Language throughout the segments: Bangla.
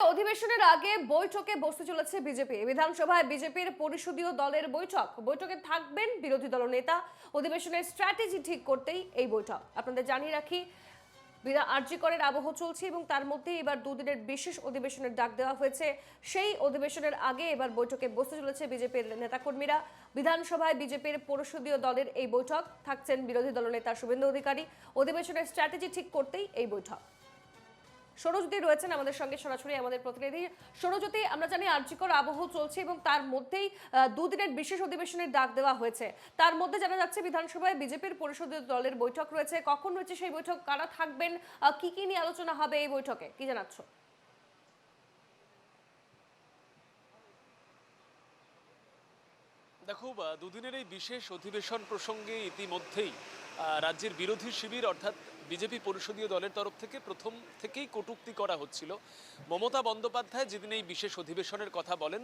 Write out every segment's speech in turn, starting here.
অধিবেশনের আগে বৈঠকে বসতে চলেছে বিজেপি। বিধানসভায় বিজেপির পরিষদীয় দলের বৈঠকে থাকবেন বিরোধী দল নেতা। অধিবেশনের স্ট্র্যাটেজি ঠিক করতেই এই বৈঠক। আপনাদের জানিয়ে রাখি, আরজিকরের আবহ চলছে এবং তার মধ্যে এবার দুদিনের বিশেষ অধিবেশনের ডাক দেওয়া হয়েছে। সেই অধিবেশনের আগে এবার বৈঠকে বসতে চলেছে বিজেপির নেতাকর্মীরা। বিধানসভায় বিজেপির পরিষদীয় দলের এই বৈঠক, থাকছেন বিরোধী দলনেতা শুভেন্দু অধিকারী। অধিবেশনের স্ট্র্যাটেজি ঠিক করতেই এই বৈঠক। সৌরজ্যোতি রয়েছেন আমাদের সঙ্গে সরাসরি, আমাদের প্রতিনিধি। সৌরজ্যোতি, আমরা জানি আরজিকর আবহ চলছে এবং তার মধ্যেই দুদিনের বিশেষ অধিবেশনের ডাক দেওয়া হয়েছে। তার মধ্যে জানা যাচ্ছে বিধানসভায় বিজেপির পরিষদীয় দলের বৈঠক রয়েছে। কখন রয়েছে সেই বৈঠক, কারা থাকবেন, কি কি নিয়ে আলোচনা হবে এই বৈঠকে, কি জানাচ্ছ? দেখো, দুদিনের এই বিশেষ অধিবেশন প্রসঙ্গে ইতিমধ্যেই রাজ্যের বিরোধী শিবির অর্থাৎ বিজেপি পরিষদীয় দলের তরফ থেকে প্রথম থেকেই কটূক্তি করা হচ্ছিল। মমতা বন্দ্যোপাধ্যায় যেদিন এই বিশেষ অধিবেশনের কথা বলেন,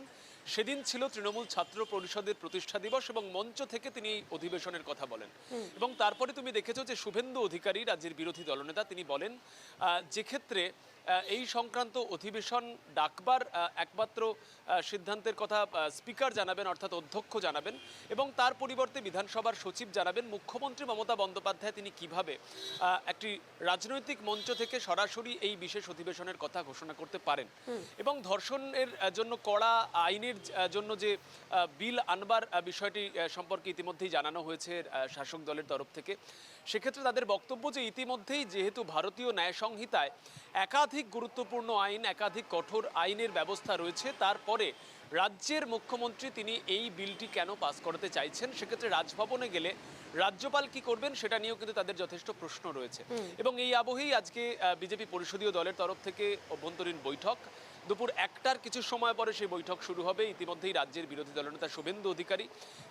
সেদিন ছিল তৃণমূল ছাত্র পরিষদের প্রতিষ্ঠা দিবস এবং মঞ্চ থেকে তিনি এই অধিবেশনের কথা বলেন। এবং তারপরে তুমি দেখেছো যে শুভেন্দু অধিকারী, রাজ্যের বিরোধী দলনেতা, তিনি বলেন যে ক্ষেত্রে এই সংক্রান্ত অধিবেশন ডাকবার একমাত্র সিদ্ধান্তের কথা স্পিকার জানাবেন, অর্থাৎ অধ্যক্ষ জানাবেন, এবং তার পরিবর্তে বিধানসভার সচিব জানাবেন। মুখ্যমন্ত্রী মমতা বন্দ্যোপাধ্যায় তিনি কিভাবে একটি রাজনৈতিক মঞ্চ থেকে সরাসরি এই বিশেষ অধিবেশনের কথা ঘোষণা করতে পারেন। এবং ধর্ষণের জন্য কড়া আইনের জন্য যে বিল আনবার বিষয়টি সম্পর্কে ইতিমধ্যেই জানানো হয়েছে শাসক দলের তরফ থেকে। সেক্ষেত্রে তাদের বক্তব্য যে ইতিমধ্যেই যেহেতু ভারতীয় ন্যায় সংহিতায় একাধিক গুরুত্বপূর্ণ আইন, একাধিক কঠোর আইনের ব্যবস্থা রয়েছে, তারপরে রাজ্যের মুখ্যমন্ত্রী তিনি এই বিলটি কেন পাস করাতে চাইছেন। সেক্ষেত্রে রাজভবনে গেলে রাজ্যপাল কি করবেন সেটা নিয়েও কিন্তু তাদের যথেষ্ট প্রশ্ন রয়েছে। এবং এই আবহেই আজকে বিজেপি পরিষদীয় দলের তরফ থেকে অভ্যন্তরীণ বৈঠক। দুপুর 1টার কিছু সময় পরে সেই বৈঠক শুরু হবে। ইতিমধ্যেই রাজ্যের বিরোধী দলনেতা শুভেন্দু অধিকারী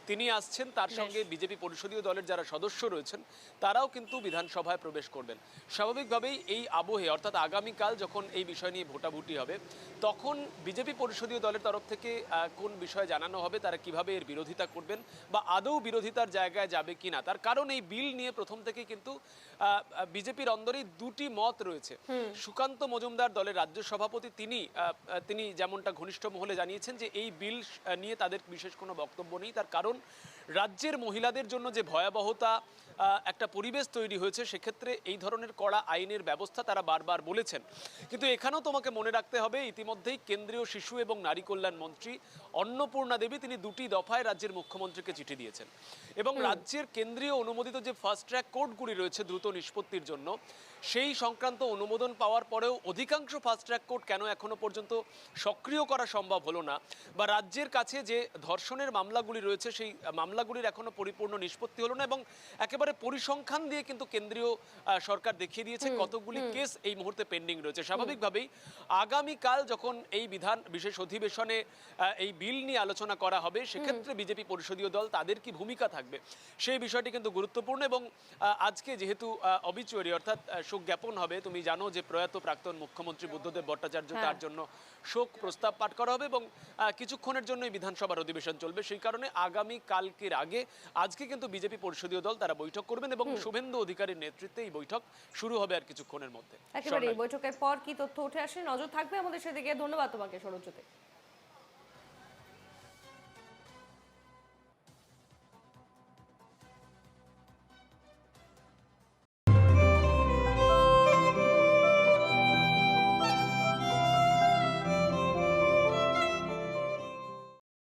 তিনি আসছেন, তার সঙ্গে বিজেপি পরিষদীয় দলের যারা সদস্য রয়েছেন তারাও কিন্তু বিধানসভায় প্রবেশ করবেন। স্বাভাবিকভাবেই এই আবহে অর্থাৎ আগামীকাল যখন এই বিষয় নিয়ে ভোটাভুটি হবে, তখন বিজেপি পরিষদীয় দলের তরফ থেকে কোন বিষয়ে জানানো হবে, তারা কিভাবে এর বিরোধিতা করবেন বা আদৌ বিরোধিতার জায়গায় যাবে কিনা। তার কারণ এই বিল নিয়ে প্রথম থেকে কিন্তু বিজেপির অন্দরেই দুটি মত রয়েছে। সুকান্ত মজুমদার দলের রাজ্য সভাপতি তিনি যেমনটা ঘনিষ্ঠ মহলে জানিয়েছেন যে এই বিল নিয়ে তাদের বিশেষ কোনো বক্তব্য নেই। তার কারণ রাজ্যের মহিলাদের জন্য যে ভয়াবহতা একটা পরিবেশ তৈরি হয়েছে, সেক্ষেত্রে এই ধরনের কড়া আইনের ব্যবস্থা তারা বারবার বলেছেন। কিন্তু এখানেও তোমাকে মনে রাখতে হবে, ইতিমধ্যেই কেন্দ্রীয় শিশু এবং নারী কল্যাণ মন্ত্রী অন্নপূর্ণা দেবী তিনি দুটি দফায় রাজ্যের মুখ্যমন্ত্রীকে চিঠি দিয়েছেন। এবং রাজ্যের কেন্দ্রীয় অনুমোদিত যে ফাস্ট ট্র্যাক কোর্টগুলি রয়েছে দ্রুত নিষ্পত্তির জন্য, সেই সংক্রান্ত অনুমোদন পাওয়ার পরেও অধিকাংশ ফাস্ট ট্র্যাক কোর্ট কেন এখনো পর্যন্ত সক্রিয় করা সম্ভব হলো না, বা রাজ্যের কাছে যে ধর্ষণের মামলাগুলি রয়েছে সেই মামলাগুলির এখনো পরিপূর্ণ নিষ্পত্তি হলো না। এবং একেবারে পরিসংখ্যান দিয়ে কিন্তু কেন্দ্রীয় সরকার দেখিয়ে দিয়েছে কতগুলি কেস এই মুহূর্তে পেন্ডিং রয়েছে। স্বাভাবিকভাবেই আগামীকাল যখন এই বিশেষ অধিবেশনে এই বিল নিয়ে আলোচনা করা হবে, সেক্ষেত্রে বিজেপি পরিষদীয় দল তাদের কি ভূমিকা থাকবে সেই বিষয়টি কিন্তু গুরুত্বপূর্ণ। এবং আজকে যেহেতু অবিচুয়ারি অর্থাৎ শোক জ্ঞাপন হবে, তুমি জানো যে প্রয়াত প্রাক্তন মুখ্যমন্ত্রী বুদ্ধদেব ভট্টাচার্য, তার জন্য শোক প্রস্তাব পাঠ করা হবে এবং কিছুক্ষণের জন্য বিধানসভার অধিবেশন চলবে। সেই কারণে আগামী কালকের আগে আজকে কিন্তু বিজেপি পরিষদীয় দল তারা বৈঠক করবেন এবং শুভেন্দু অধিকারীর নেতৃত্বে এই বৈঠক শুরু হবে আর কিছুক্ষণের মধ্যে। একেবারে এই বৈঠকের পর কি তথ্য উঠে আসে নজর থাকবে আমাদের সেদিকে। ধন্যবাদ তোমাকে সৌরজ্যোতি।